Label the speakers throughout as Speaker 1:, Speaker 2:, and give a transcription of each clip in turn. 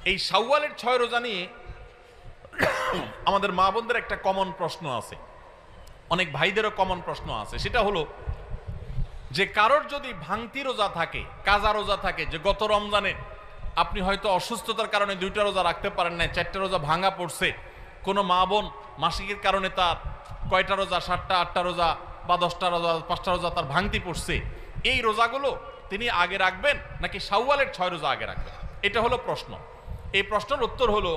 Speaker 1: এই শাওয়ালের 6 রোজা নিয়ে আমাদের মা বোনদের একটা কমন প্রশ্ন আছে, অনেক ভাইদেরও কমন প্রশ্ন আছে। সেটা হলো যে কারোর যদি ভাঙতি রোজা থাকে, কাজা রোজা থাকে, যে গত রমজানে আপনি হয়তো অসুস্থতার কারণে 2টা রোজা রাখতে পারেন নাই, 4টা রোজা ভাঙা পড়ছে। কোনো মা বোন মাসিকের কারণে তার কয়টা রোজা, 7টা 8টা রোজা বা 10টা রোজা 5টা রোজা তার ভাঙতি পড়ছে। এই রোজাগুলো তিনি আগে রাখবেন নাকি শাওয়ালের 6 রোজা আগে রাখবেন? এটা হলো প্রশ্ন। এই প্রশ্নের উত্তর হলো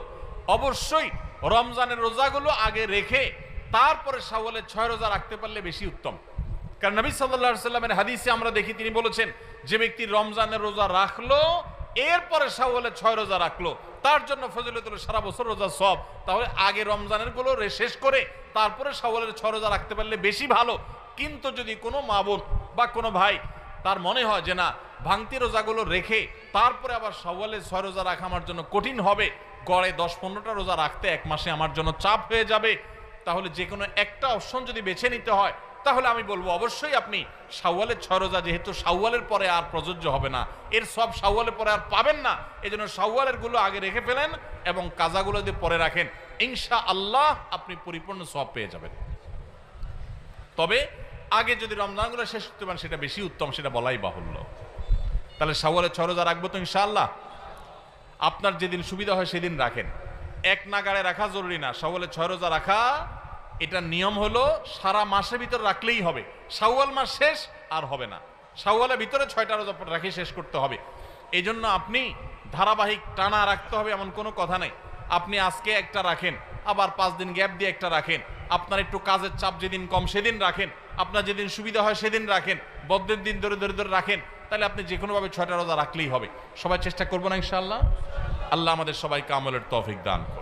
Speaker 1: অবশ্যই রমজানের রোজাগুলো আগে রেখে তারপরে শাওয়ালের 6 রোজা রাখতে পারলে বেশি উত্তম। কারণ নবী সাল্লাল্লাহু আলাইহি সাল্লামের হাদিসে আমরা দেখি তিনি বলেছেন, যে ব্যক্তি রমজানের রোজা রাখলো এরপরে শাওয়ালের 6 রোজা রাখলো তার জন্য ফজিলত হলো সারা বছর রোজা সব। তাহলে আগে রমজানের গুলো শেষ করে তারপরে শাওয়ালের 6 রোজা রাখতে পারলে বেশি ভালো। কিন্তু যদি কোনো মা বোন বা কোনো ভাই তার মনে হয় যে না, ভাঙতি রোজাগুলো রেখে তারপরে আবার শাওয়ালের 6 রোজা রাখা আমার জন্য কঠিন হবে, গড়ে 10-15টা রোজা রাখতে এক মাসে আমার জন্য চাপ হয়ে যাবে, তাহলে যে কোনো একটা অপশন যদি বেছে নিতে হয় তাহলে আমি বলবো অবশ্যই আপনি শাওয়ালের 6 রোজা, যেহেতু শাওয়ালের পরে আর প্রযোজ্য হবে না, এর সব শাওয়ালের পরে আর পাবেন না, এই জন্য শাওয়ালের গুলো আগে রেখে ফেলেন এবং কাজাগুলো যদি পরে রাখেন, ইনশাআল্লাহ আপনি পরিপূর্ণ সওয়াব পেয়ে যাবেন। তবে আগে যদি রমজানগুলো শেষ করতে পারেন সেটা বেশি উত্তম, সেটা বলাই বাহুল্য। তাহলে শাওয়ালের 6 রোজা রাখবো তো ইনশাআল্লাহ। আপনার যেদিন সুবিধা হয় সেদিন রাখেন, এক নাগাড়ে রাখা জরুরি না। শাওয়ালের 6 রোজা রাখা এটা নিয়ম হলো সারা মাসের ভিতর রাখলেই হবে, শাওয়াল মাস শেষ আর হবে না। শাওয়ালের ভিতরে 6টা রোজা রাখে শেষ করতে হবে। এই জন্য আপনি ধারাবাহিক টানা রাখতে হবে এমন কোনো কথা নেই। আপনি আজকে একটা রাখেন, আবার 5 দিন গ্যাপ দিয়ে একটা রাখেন, আপনার একটু কাজের চাপ যেদিন কম সেদিন রাখেন, আপনার যেদিন সুবিধা হয় সেদিন রাখেন, বদ্ধের দিন ধরে ধরে ধরে রাখেন, তাহলে আপনি যে কোনোভাবে 6টা রোজা রাখলেই হবে। সবাই চেষ্টা করবো না ইনশাআল্লাহ? আল্লাহ আমাদের সবাইকে আমলের তৌফিক দান করুন।